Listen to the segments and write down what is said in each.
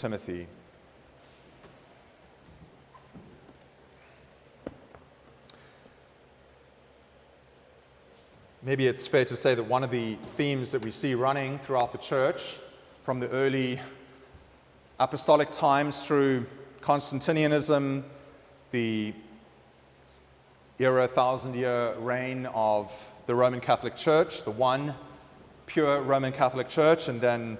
Timothy. Maybe it's fair to say that one of the themes that we see running throughout the church from the early apostolic times through Constantinianism, the era, 1,000-year reign of the Roman Catholic Church, the one pure Roman Catholic Church, and then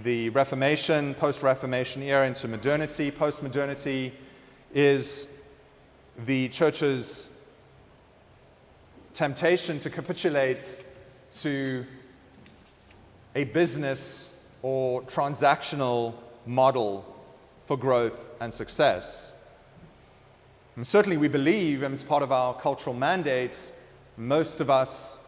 the Reformation, post-Reformation era into modernity, post-modernity, is the church's temptation to capitulate to a business or transactional model for growth and success. And certainly we believe, as part of our cultural mandates, most of us,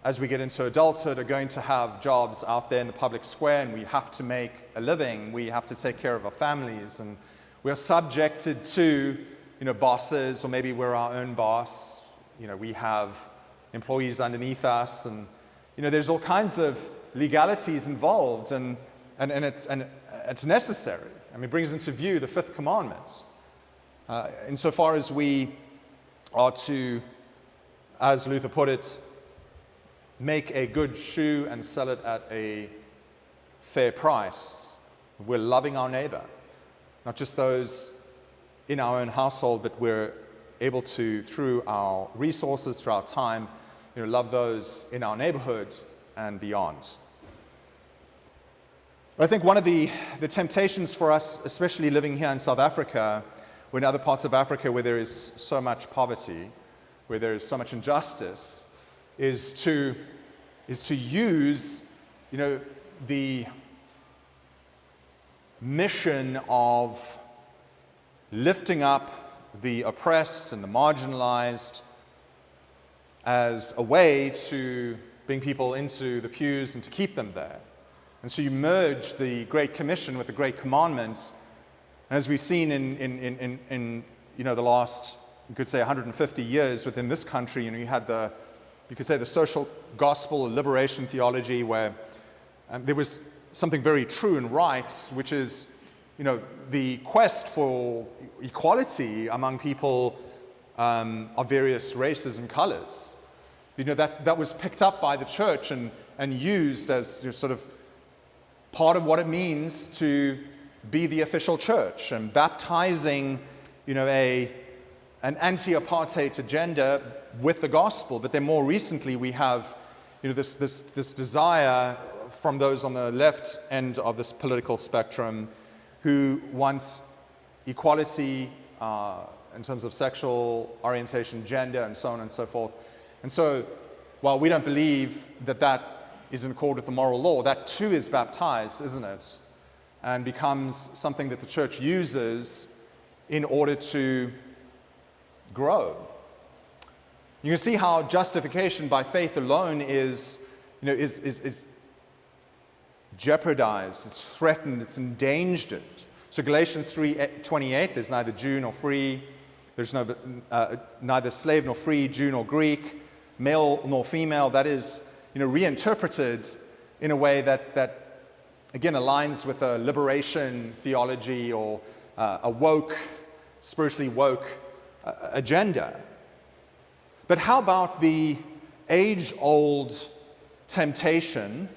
as we get into adulthood, are going to have jobs out there in the public square, and we have to make a living. We have to take care of our families, and we are subjected to, bosses, or maybe we're our own boss. We have employees underneath us, and there's all kinds of legalities involved, and it's necessary. It brings into view the fifth commandment. Insofar as we are to, as Luther put it, make a good shoe and sell it at a fair price, we're loving our neighbor, not just those in our own household, but we're able to, through our resources, through our time, love those in our neighborhood and beyond. But I think one of the temptations for us, especially living here in South Africa, or in other parts of Africa where there is so much poverty, where there is so much injustice, is to use, the mission of lifting up the oppressed and the marginalized as a way to bring people into the pews and to keep them there. And so you merge the Great Commission with the Great Commandments. And as we've seen in the last, you could say, 150 years within this country, you could say the social gospel liberation theology, where there was something very true and right, which is, the quest for equality among people of various races and colors. That was picked up by the church and used as sort of part of what it means to be the official church, and baptizing, an anti-apartheid agenda with the gospel. But then more recently we have, this desire from those on the left end of this political spectrum who want equality in terms of sexual orientation, gender, and so on and so forth. And so, while we don't believe that is in accord with the moral law, that too is baptized, isn't it? And becomes something that the church uses in order to grow. You can see how justification by faith alone is jeopardized, it's threatened, it's endangered. So Galatians 3:28, there's neither Jew nor free, there's neither slave nor free, Jew nor Greek, male nor female. That is, reinterpreted in a way that again aligns with a liberation theology or a woke, spiritually woke agenda. But how about the age-old temptation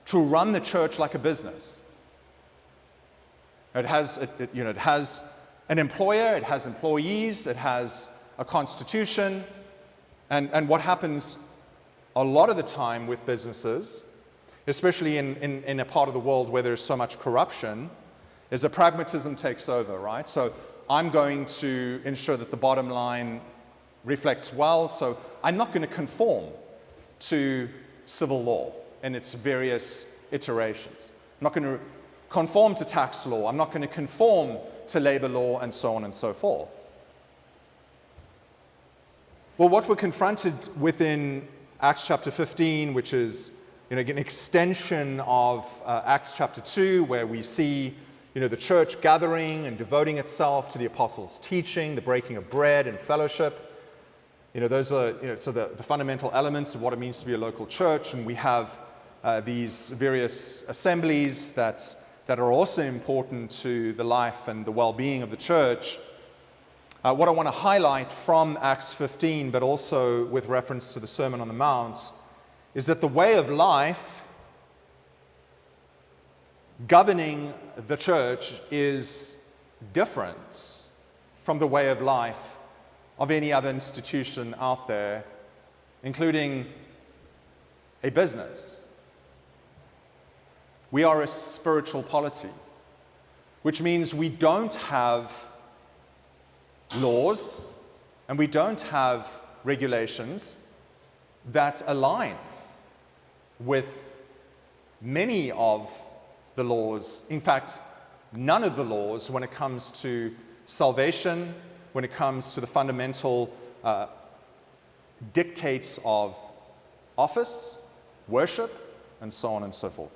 to run the church like a business? It has an employer, it has employees, it has a constitution, and what happens a lot of the time with businesses, especially in a part of the world where there's so much corruption, is that pragmatism takes over, right? So I'm going to ensure that the bottom line reflects well, so I'm not going to conform to civil law in its various iterations. I'm not going to conform to tax law. I'm not going to conform to labor law, and so on and so forth. Well, what we're confronted with in Acts chapter 15, which is an extension of Acts chapter 2, where we see the church gathering and devoting itself to the apostles' teaching, the breaking of bread and fellowship. Those are so the fundamental elements of what it means to be a local church, and we have these various assemblies that that are also important to the life and the well-being of the church. What I want to highlight from Acts 15, but also with reference to the Sermon on the Mount, is that the way of life governing the church is different from the way of life of any other institution out there, including a business. We are a spiritual polity, which means we don't have laws and we don't have regulations that align with many of the laws. In fact, none of the laws when it comes to salvation, when it comes to the fundamental dictates of office, worship, and so on and so forth.